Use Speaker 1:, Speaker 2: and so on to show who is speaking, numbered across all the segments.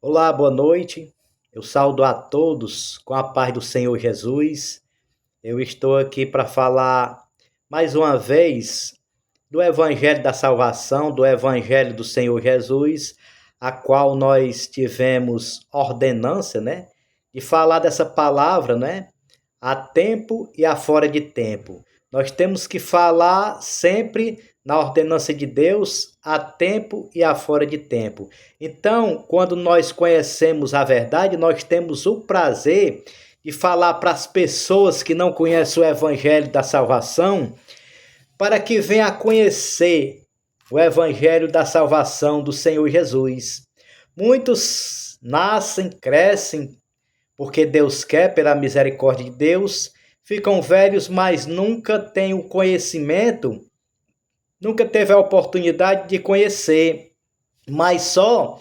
Speaker 1: Olá, boa noite. Eu saúdo a todos com a paz do Senhor Jesus. Eu estou aqui para falar mais uma vez do Evangelho da Salvação, do Evangelho do Senhor Jesus, a qual nós tivemos ordenância, né, de falar dessa palavra, né, a tempo e a fora de tempo. Nós temos que falar sempre na ordenança de Deus, a tempo e a fora de tempo. Então, quando nós conhecemos a verdade, nós temos o prazer de falar para as pessoas que não conhecem o Evangelho da salvação, para que venham a conhecer o Evangelho da salvação do Senhor Jesus. Muitos nascem, crescem, porque Deus quer, pela misericórdia de Deus, ficam velhos, mas nunca têm o conhecimento, nunca teve a oportunidade de conhecer, mas só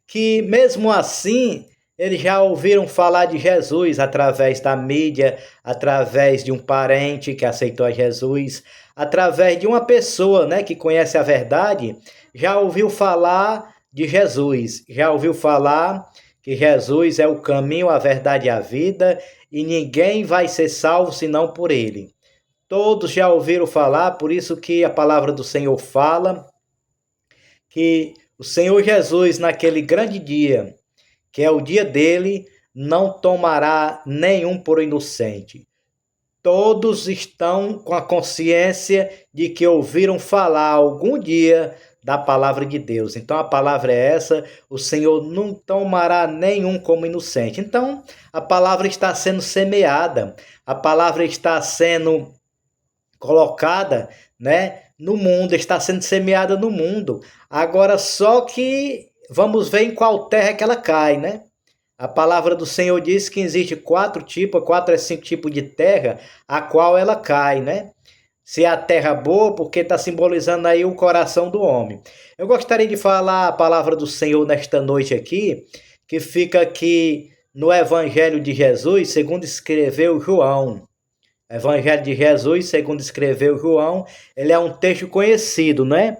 Speaker 1: que mesmo assim eles já ouviram falar de Jesus através da mídia, através de um parente que aceitou a Jesus, através de uma pessoa, né, que conhece a verdade, já ouviu falar de Jesus, já ouviu falar que Jesus é o caminho, a verdade e a vida, e ninguém vai ser salvo senão por ele. Todos já ouviram falar, por isso que a palavra do Senhor fala que o Senhor Jesus, naquele grande dia, que é o dia dele, não tomará nenhum por inocente. Todos estão com a consciência de que ouviram falar algum dia da palavra de Deus. Então a palavra é essa: o Senhor não tomará nenhum como inocente. Então a palavra está sendo semeada, a palavra está sendo colocada, né, no mundo, está sendo semeada no mundo. Agora só que vamos ver em qual terra que ela cai, né? A palavra do Senhor diz que existe quatro a cinco tipos de terra a qual ela cai, né? Se é a terra boa, porque está simbolizando aí o coração do homem. Eu gostaria de falar a palavra do Senhor nesta noite aqui, que fica aqui no Evangelho de Jesus, segundo escreveu João. Evangelho de Jesus, segundo escreveu João, ele é um texto conhecido, né?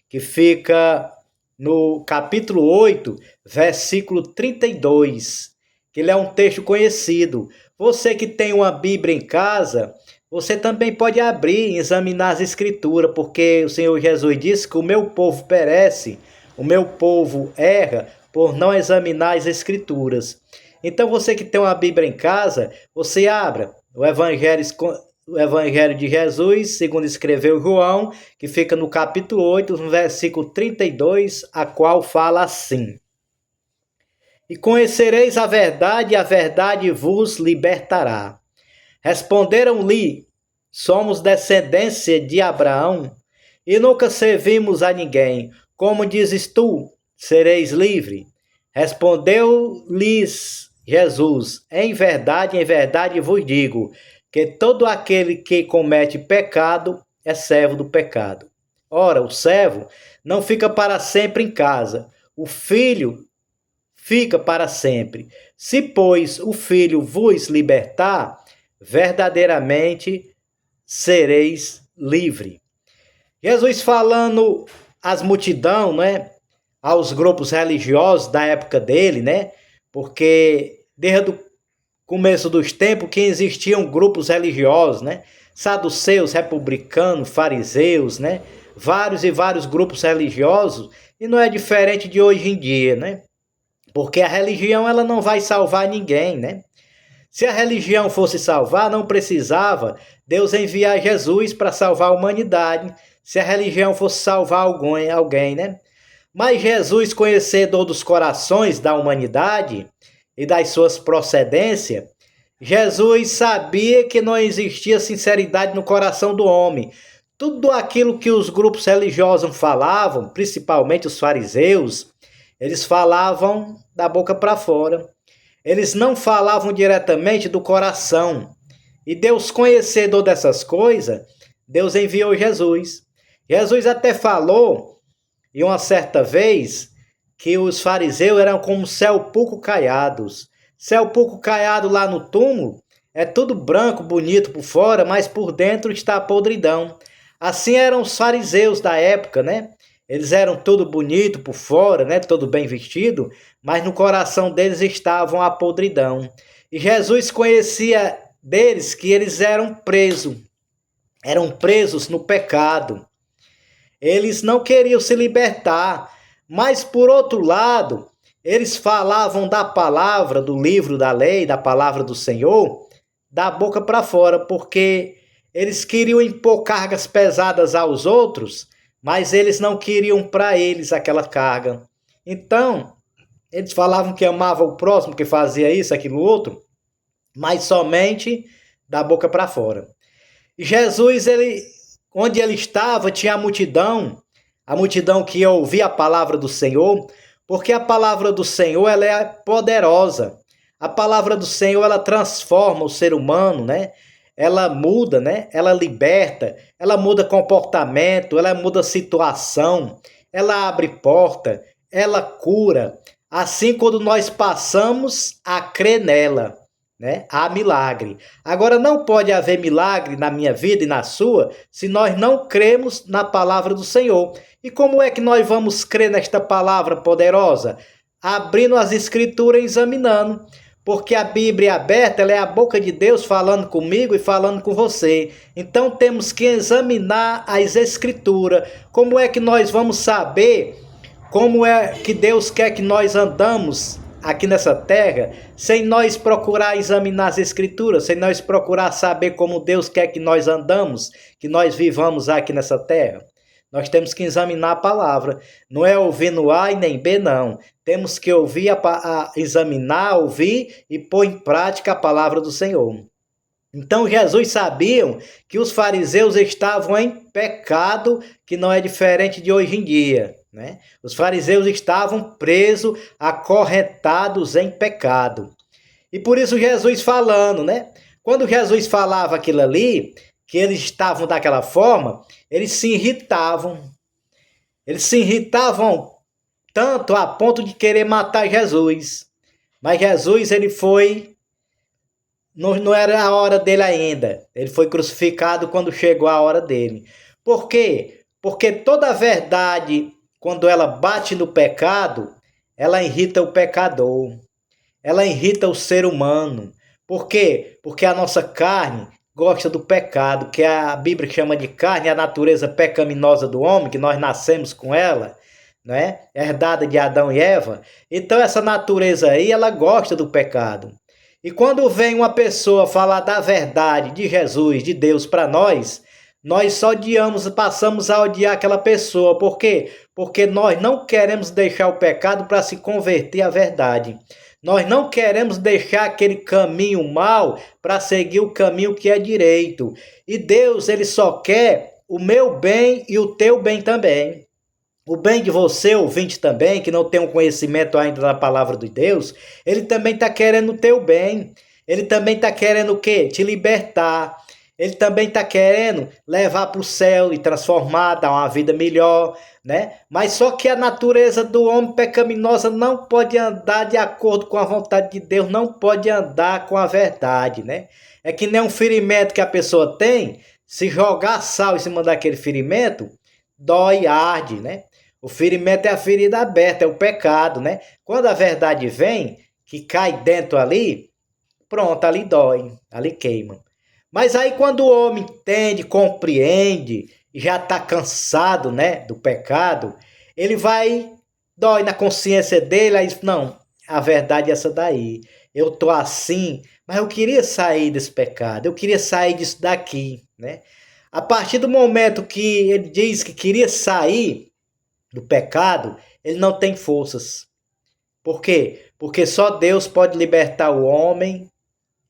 Speaker 1: Que fica no capítulo 8, versículo 32, que ele é um texto conhecido. Você que tem uma Bíblia em casa, você também pode abrir e examinar as escrituras, porque o Senhor Jesus disse que o meu povo perece, o meu povo erra por não examinar as escrituras. Então você que tem uma Bíblia em casa, você abra o Evangelho de Jesus, segundo escreveu João, que fica no capítulo 8, no versículo 32, a qual fala assim: E conhecereis a verdade, e a verdade vos libertará. Responderam-lhe: Somos descendência de Abraão, e nunca servimos a ninguém. Como dizes tu, sereis livre? Respondeu-lhes Jesus: em verdade vos digo, que todo aquele que comete pecado é servo do pecado. Ora, o servo não fica para sempre em casa, o filho fica para sempre. Se, pois, o filho vos libertar, verdadeiramente sereis livre. Jesus falando às multidão, né, aos grupos religiosos da época dele, né, porque desde o começo dos tempos que existiam grupos religiosos, né, saduceus, republicanos, fariseus, né, vários e vários grupos religiosos, e não é diferente de hoje em dia, né, porque a religião ela não vai salvar ninguém, né. Se a religião fosse salvar, não precisava Deus enviar Jesus para salvar a humanidade. Se a religião fosse salvar alguém, né? Mas Jesus, conhecedor dos corações da humanidade e das suas procedências, Jesus sabia que não existia sinceridade no coração do homem. Tudo aquilo que os grupos religiosos falavam, principalmente os fariseus, eles falavam da boca para fora. Eles não falavam diretamente do coração. E Deus, conhecedor dessas coisas, Deus enviou Jesus. Jesus até falou, em uma certa vez, que os fariseus eram como sepulcro caiados. Sepulcro caiado lá no túmulo é tudo branco, bonito por fora, mas por dentro está a podridão. Assim eram os fariseus da época, né? Eles eram tudo bonito por fora, né? Todo bem vestido, mas no coração deles estavam a podridão. E Jesus conhecia deles que eles eram presos no pecado. Eles não queriam se libertar, mas por outro lado, eles falavam da palavra, do livro da lei, da palavra do Senhor, da boca para fora, porque eles queriam impor cargas pesadas aos outros, mas eles não queriam para eles aquela carga. Então, eles falavam que amavam o próximo, que fazia isso, aquilo, outro, mas somente da boca para fora. E Jesus, onde ele estava, tinha a multidão que ouvia a palavra do Senhor, porque a palavra do Senhor ela é poderosa. A palavra do Senhor ela transforma o ser humano, né? Ela muda, né? Ela liberta, ela muda comportamento, ela muda situação, ela abre porta, ela cura. Assim, quando nós passamos a crer nela, né? Há milagre. Agora, não pode haver milagre na minha vida e na sua se nós não cremos na palavra do Senhor. E como é que nós vamos crer nesta palavra poderosa? Abrindo as escrituras e examinando. Porque a Bíblia aberta, ela é a boca de Deus falando comigo e falando com você. Então temos que examinar as escrituras. Como é que nós vamos saber como é que Deus quer que nós andamos aqui nessa terra, sem nós procurar examinar as escrituras, sem nós procurar saber como Deus quer que nós andamos, que nós vivamos aqui nessa terra? Nós temos que examinar a palavra. Não é ouvir no A e nem B, não. Temos que ouvir, examinar, ouvir e pôr em prática a palavra do Senhor. Então Jesus sabia que os fariseus estavam em pecado, que não é diferente de hoje em dia, né? Os fariseus estavam presos, acorrentados em pecado. E por isso Jesus falando, né? Quando Jesus falava aquilo ali, que eles estavam daquela forma, eles se irritavam. Eles se irritavam tanto a ponto de querer matar Jesus. Mas Jesus, ele foi... Não era a hora dele ainda. Ele foi crucificado quando chegou a hora dele. Por quê? Porque toda a verdade, quando ela bate no pecado, ela irrita o pecador. Ela irrita o ser humano. Por quê? Porque a nossa carne gosta do pecado, que a Bíblia chama de carne, a natureza pecaminosa do homem, que nós nascemos com ela, né? Herdada de Adão e Eva. Então essa natureza aí, ela gosta do pecado. E quando vem uma pessoa falar da verdade de Jesus, de Deus para nós só odiamos, passamos a odiar aquela pessoa. Por quê? Porque nós não queremos deixar o pecado para se converter à verdade. Nós não queremos deixar aquele caminho mau para seguir o caminho que é direito. E Deus, ele só quer o meu bem e o teu bem também. O bem de você, ouvinte também, que não tem um conhecimento ainda da palavra de Deus, ele também está querendo o teu bem. Ele também está querendo o quê? Te libertar. Ele também está querendo levar para o céu e transformar, dar uma vida melhor, né? Mas só que a natureza do homem pecaminosa não pode andar de acordo com a vontade de Deus, não pode andar com a verdade, né? É que nem um ferimento que a pessoa tem, se jogar sal em cima daquele ferimento, dói, arde, né? O ferimento é a ferida aberta, é o pecado, né? Quando a verdade vem, que cai dentro ali, pronto, ali dói, ali queima. Mas aí quando o homem entende, compreende, já está cansado, né, do pecado, ele dói na consciência dele, aí diz, não, a verdade é essa daí. Eu tô assim, mas eu queria sair desse pecado, eu queria sair disso daqui, né? A partir do momento que ele diz que queria sair do pecado, ele não tem forças. Por quê? Porque só Deus pode libertar o homem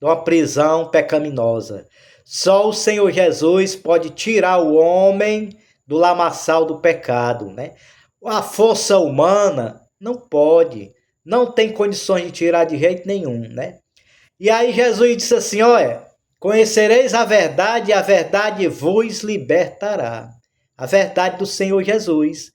Speaker 1: de uma prisão pecaminosa. Só o Senhor Jesus pode tirar o homem do lamaçal do pecado, né? A força humana não pode, não tem condições de tirar de jeito nenhum, né? E aí Jesus disse assim, olha, conhecereis a verdade e a verdade vos libertará. A verdade do Senhor Jesus.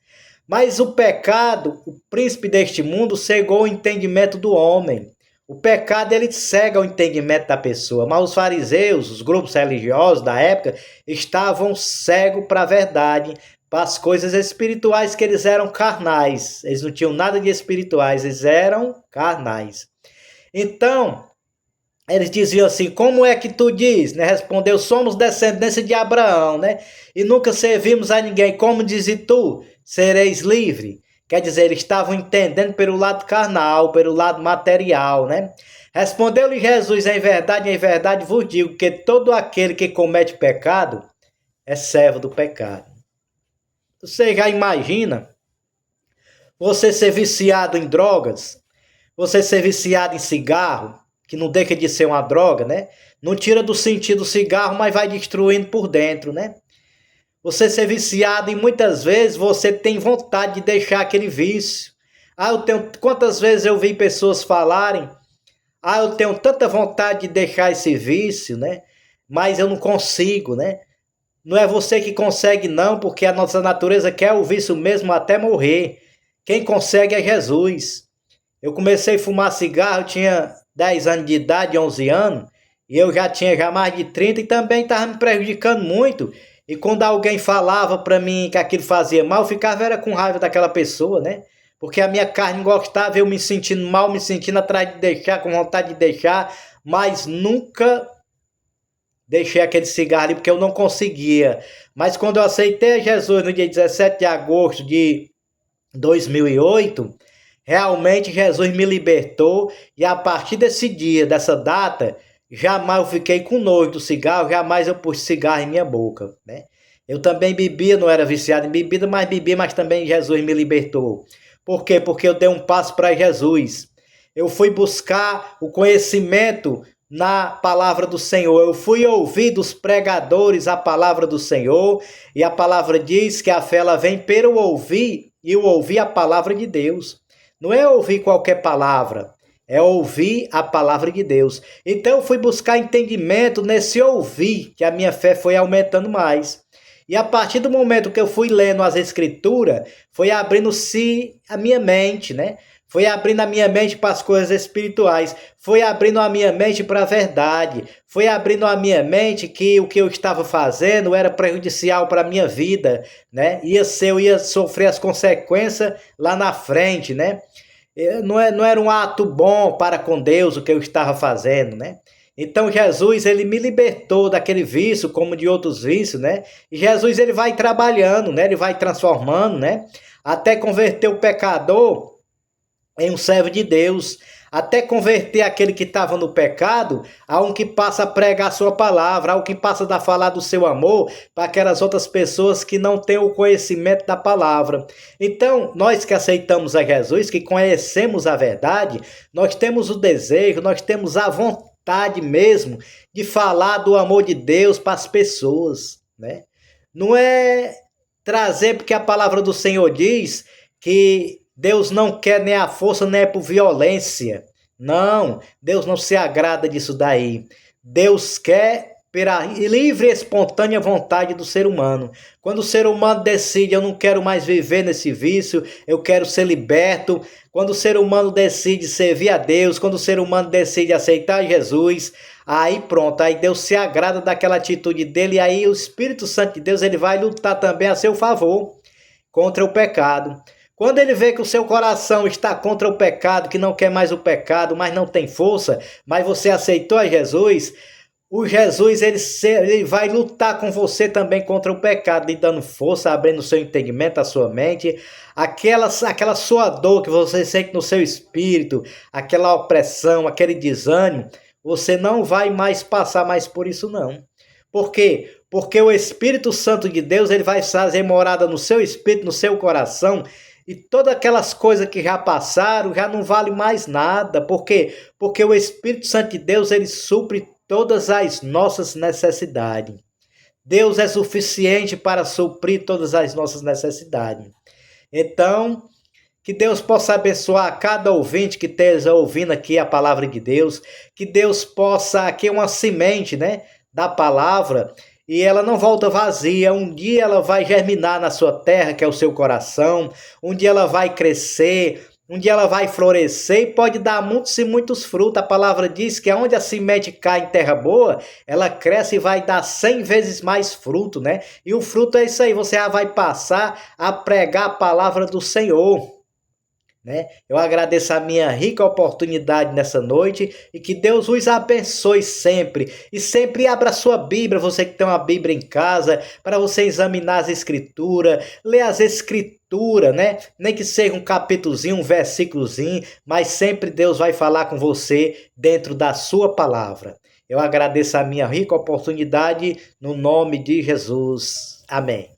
Speaker 1: Mas o pecado, o príncipe deste mundo, cegou o entendimento do homem. O pecado, ele cega o entendimento da pessoa. Mas os fariseus, os grupos religiosos da época, estavam cegos para a verdade, para as coisas espirituais, que eles eram carnais. Eles não tinham nada de espirituais, eles eram carnais. Então, eles diziam assim: como é que tu diz? Né? Respondeu: somos descendência de Abraão, né? E nunca servimos a ninguém. Como dizes tu? Sereis livre. Quer dizer, eles estavam entendendo pelo lado carnal, pelo lado material, né? Respondeu-lhe Jesus: em verdade vos digo que todo aquele que comete pecado é servo do pecado. Você já imagina você ser viciado em drogas, você ser viciado em cigarro, que não deixa de ser uma droga, né? Não tira do sentido o cigarro, mas vai destruindo por dentro, né? Você ser viciado e muitas vezes você tem vontade de deixar aquele vício. Eu tenho quantas vezes eu vi pessoas falarem: eu tenho tanta vontade de deixar esse vício, né? Mas eu não consigo, né? Não é você que consegue não, porque a nossa natureza quer o vício mesmo até morrer. Quem consegue é Jesus. Eu comecei a fumar cigarro, eu tinha 10 anos de idade, 11 anos, e eu já tinha já mais de 30 e também estava me prejudicando muito. E quando alguém falava para mim que aquilo fazia mal, eu ficava era com raiva daquela pessoa, né? Porque a minha carne gostava, eu me sentindo mal, me sentindo atrás de deixar, com vontade de deixar, mas nunca deixei aquele cigarro ali porque eu não conseguia. Mas quando eu aceitei Jesus no dia 17 de agosto de 2008, realmente Jesus me libertou e a partir desse dia, dessa data, jamais eu fiquei com nojo do cigarro, jamais eu pus cigarro em minha boca, né? Eu também bebia, não era viciado em bebida, mas bebia, mas também Jesus me libertou. Por quê? Porque eu dei um passo para Jesus. Eu fui buscar o conhecimento na palavra do Senhor. Eu fui ouvir dos pregadores a palavra do Senhor, e a palavra diz que a fé ela vem pelo ouvir, e o ouvir a palavra de Deus. Não é ouvir qualquer palavra, é ouvir a palavra de Deus. Então eu fui buscar entendimento nesse ouvir, que a minha fé foi aumentando mais. E a partir do momento que eu fui lendo as escrituras, foi abrindo-se a minha mente, né? Foi abrindo a minha mente para as coisas espirituais, foi abrindo a minha mente para a verdade, foi abrindo a minha mente que o que eu estava fazendo era prejudicial para a minha vida, né? Eu ia sofrer as consequências lá na frente, né? Não era um ato bom para com Deus o que eu estava fazendo, né? Então Jesus, ele me libertou daquele vício, como de outros vícios, né? E Jesus, ele vai trabalhando, né? Ele vai transformando, né? Até converter o pecador em um servo de Deus, até converter aquele que estava no pecado a um que passa a pregar a sua palavra, a um que passa a falar do seu amor para aquelas outras pessoas que não têm o conhecimento da palavra. Então, nós que aceitamos a Jesus, que conhecemos a verdade, nós temos o desejo, nós temos a vontade mesmo de falar do amor de Deus para as pessoas, né? Não é trazer, porque a palavra do Senhor diz que Deus não quer nem a força, nem por violência. Não, Deus não se agrada disso daí. Deus quer pela livre e espontânea vontade do ser humano. Quando o ser humano decide: eu não quero mais viver nesse vício, eu quero ser liberto. Quando o ser humano decide servir a Deus, quando o ser humano decide aceitar Jesus, aí pronto, aí Deus se agrada daquela atitude dele, e aí o Espírito Santo de Deus, ele vai lutar também a seu favor contra o pecado. Quando ele vê que o seu coração está contra o pecado, que não quer mais o pecado, mas não tem força, mas você aceitou a Jesus, o Jesus, ele vai lutar com você também contra o pecado, lhe dando força, abrindo o seu entendimento, a sua mente. Aquela sua dor que você sente no seu espírito, aquela opressão, aquele desânimo, você não vai mais passar mais por isso não. Por quê? Porque o Espírito Santo de Deus, ele vai fazer morada no seu espírito, no seu coração, e todas aquelas coisas que já passaram já não vale mais nada. Por quê? Porque o Espírito Santo de Deus, ele supre todas as nossas necessidades. Deus é suficiente para suprir todas as nossas necessidades. Então, que Deus possa abençoar cada ouvinte que esteja ouvindo aqui a palavra de Deus, que Deus possa, aqui uma semente, né, da palavra, e ela não volta vazia. Um dia ela vai germinar na sua terra, que é o seu coração, um dia ela vai crescer, Um dia ela vai florescer e pode dar muitos e muitos frutos. A palavra diz que onde a semente cai em terra boa, ela cresce e vai dar 100 vezes mais fruto, né? E o fruto é isso aí, você já vai passar a pregar a palavra do Senhor, né? Eu agradeço a minha rica oportunidade nessa noite e que Deus os abençoe sempre. E sempre abra sua Bíblia, você que tem uma Bíblia em casa, para você examinar as Escrituras, ler as Escrituras, né? Nem que seja um capítulozinho, um versículozinho, mas sempre Deus vai falar com você dentro da sua palavra. Eu agradeço a minha rica oportunidade no nome de Jesus. Amém.